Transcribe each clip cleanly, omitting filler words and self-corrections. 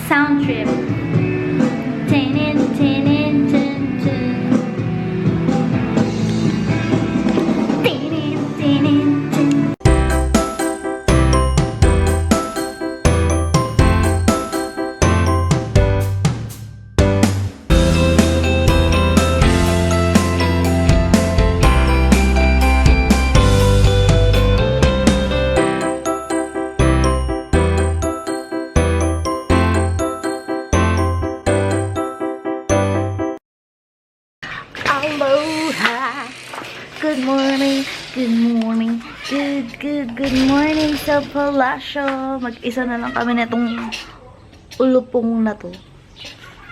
Sound trip. Tinin, tinin, tin, tin. Tinin, tinin, tin. Aloha! Good morning, good morning sa Palasyo. Mag-isa na lang kami na itong ulupong na to.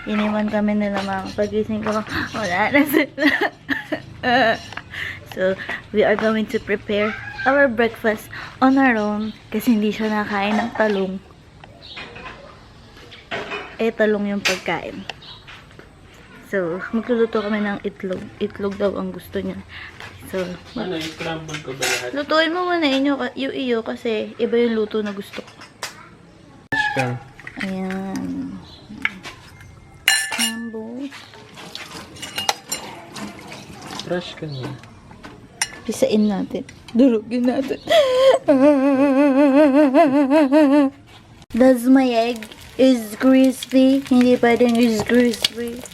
Iniwan kami nila mga pagising ko. Wala na sila. So, we are going to prepare our breakfast on our own kasi hindi siya nakain ng talong. Talong yung pagkain. So, magluluto kami ng itlog. Itlog daw ang gusto niya. So, ano, i-crumble ko ba lahat? lutuin mo muna iyo kasi iba yung luto na gusto ko. Ka. Ayan. Scramble. Brush ka niya. Pisain natin. Durugin natin. Does my egg is crispy? Hindi pwedeng is crispy.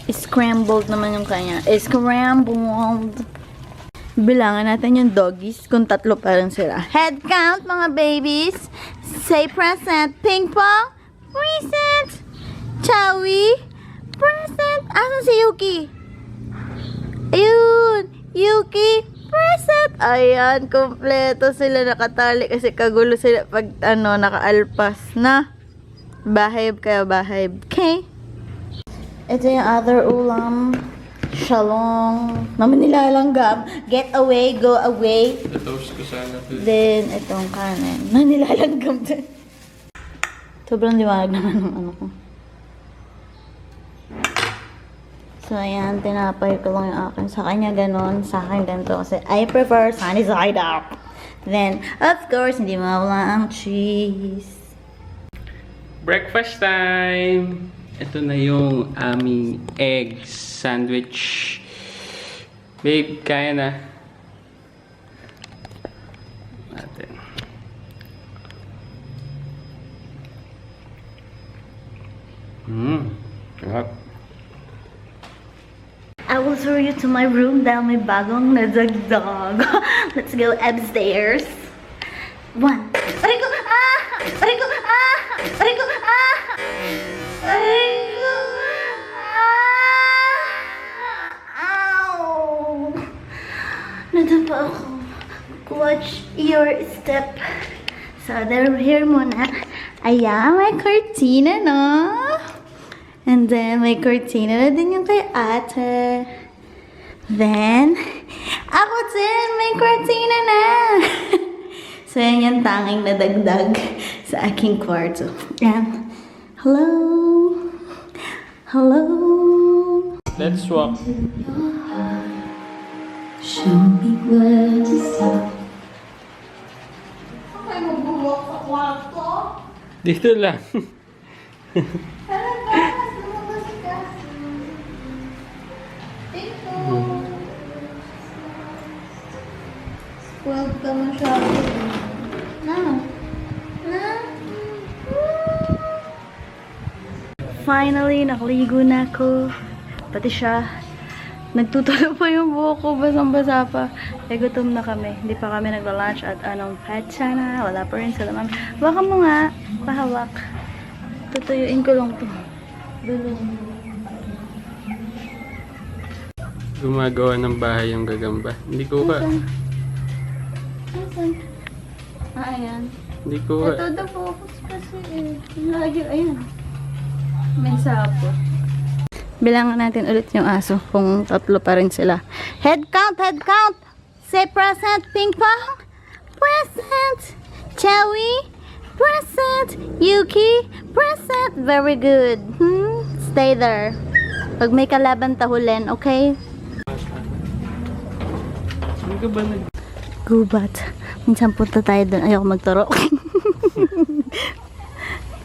Scrambled naman yung kanya. Scrambled. Bilangan natin yung doggies kung tatlo pa rin sila. Head count, mga babies. Say present. Ping pong. Present. Chowie. Present. Asan si Yuki? Ayun. Yuki. Present. Ayan. Kompleto sila nakatali kasi kagulo sila pag nakaalpas na. Bahib kaya bahib. Okay? Ito yung other ulam. Shalong. Naman nilalanggam. Get away, go away. Toast ko sana. Then, itong kanin. Nilalanggam din. Sobrang liwanag naman ng ano ko. So, ayan. Tinapay ko lang yung akin. Sa kanya ganon. Sa akin ganito. Kasi I prefer sunny side up. Then, of course, hindi mawala ang cheese. Breakfast time! Ito na yung aming egg sandwich. Babe, kaya na. Natin. Sarap. I will show you to my room dahil may bagong nadagdag. Let's go upstairs. 1. Aray ko! Ah! Aray ko! Ah! Aray ko! Ah! Aray ko! Ah! Ow! Nandun pa ako. Watch your step. So, here muna. Ayan, may cortina, no? And then, may cortina na din yung kay ate. Then, ako din, may cortina na. So, yan yung tanging nadagdag sa aking kwarto. Ayan. Hello? Hello? Let's walk. Show me where to stop. Ay, mag-walk sa kwarto? Dito lang. Huwag ka masyado. Finally, nakaligo na ako. Pati siya. Nagtutulo pa yung buhok ko. Basang-basa pa. Gutom na kami. Hindi pa kami nagla-lunch at anong petsa na. Wala pa rin sila mami. Baka mo nga. Pahawak. Tutuyuin ko lang to. Dulong. Gumagawa ng bahay yung gagamba. Hindi ko ka. Asan? Ayan. Hindi ko ka. Ito the focus kasi eh. Layo, ayan. May sapo. Bilangan natin ulit yung aso kung tatlo pa rin sila. Head count, head count. Say present, ping pong. Present. Chowie. Present. Yuki. Present. Very good. Stay there. Pag may kalaban tahulin, okay? Hindi ka ba Gubat. Minsan punta tayo doon. Ayoko magturo.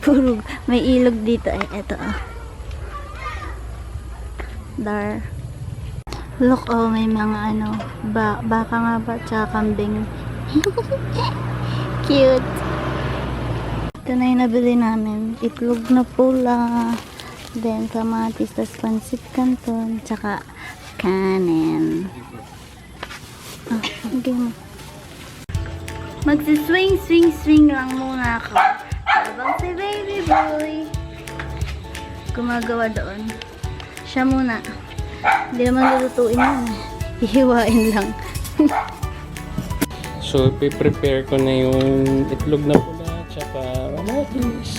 Puro, may ilog dito eh. Eto ah. Dar. Look, oh, may mga ano, baka nga ba, tsaka kambing. Cute. Ito na yung nabili namin. Itlog na pula. Then, kamatis, tas pansit canton, tsaka kanin. Ah, okay mo. Magsiswing lang muna ako. Habang si baby boy gumagawa doon. Siya muna. Hindi naman lulutuin yun. Hihiwain lang. So, prepare ko na yung itlog na pula, tsaka kamatis.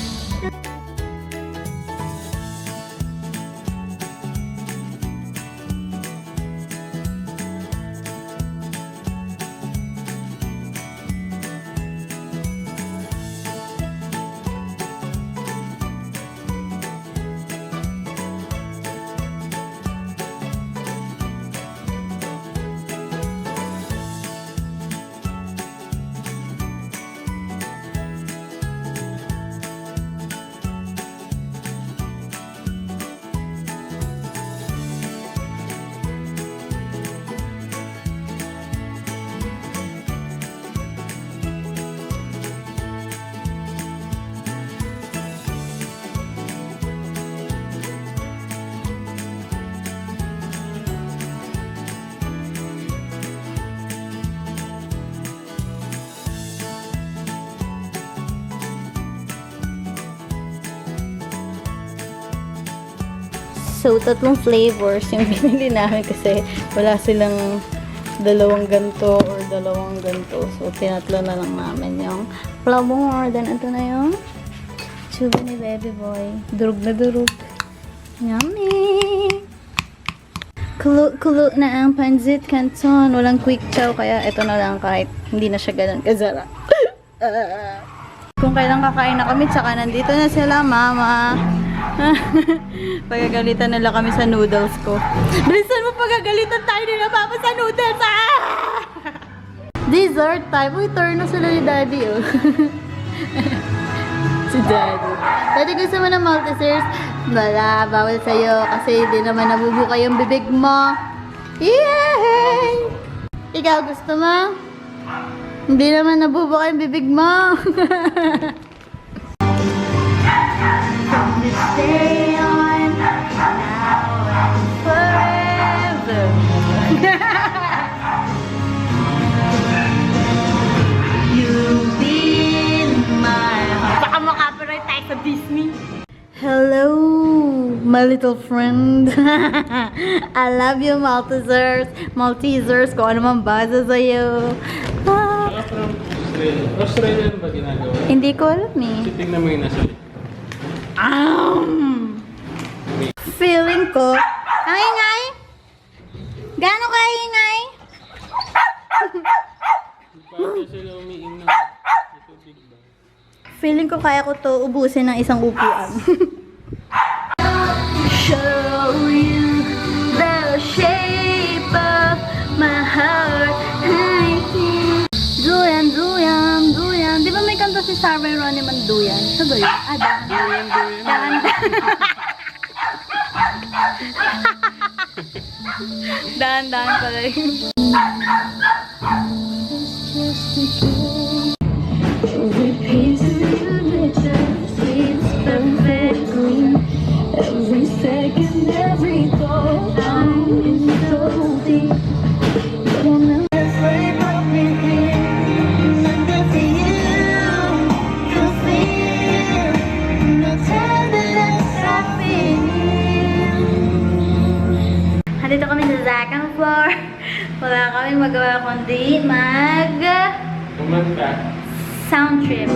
So, tatlong flavors yung binili namin kasi wala silang dalawang ganto or dalawang ganto. So, tinatlo na lang namin yung flour. Then, ito na yung chubi ni baby boy. Durog na durog. Yummy! Kulo na ang pansit canton. Walang quick chow, kaya ito na lang kahit hindi na siya ganun kazara. Kung kailan kakain na kami, tsaka nandito na sila, mama. Pagagalitan nila kami sa noodles ko. Bilisan mo, pagagalitan tayo nila, mama, sa noodles, ah! Dessert time. Uy, turn na sila ni daddy, oh. Si daddy. Daddy, gusto mo ng Maltesers? Wala, bawal sa'yo kasi hindi naman nabubuka yung bibig mo. Yay! Ikaw, gusto mo? Hindi naman nabubuka yung bibig mo. From this day on, now and forever. You've been my heart. Baka makapiright tayo sa Disney. Hello, my little friend. I love you, Maltesers. Kung ano man basa sa'yo. Ah. Saka from Australian ba ginagawa? Hindi ko alam eh. Tingnan mo yung nasa lip. Feeling ko, ang ingay? Gano'n ka ingay? Bakit sila umiinom? Ito big ba? Feeling ko kaya ko to ubusin ng isang upuan. Show you the shape of my heart. Duyan. Di ba may kanta si Sarah Ronnie man Duyan? Sa ba yun? Ah, Duyan. Dahan pala yun. Every piece of you just fits perfectly. Every second, every thought, I'm in so deep. Don't know the frame of me under to you. To feel the tenderness I feel. Handito kami sa second floor. Wala kaming magawa kundi kumanta. Sound trip.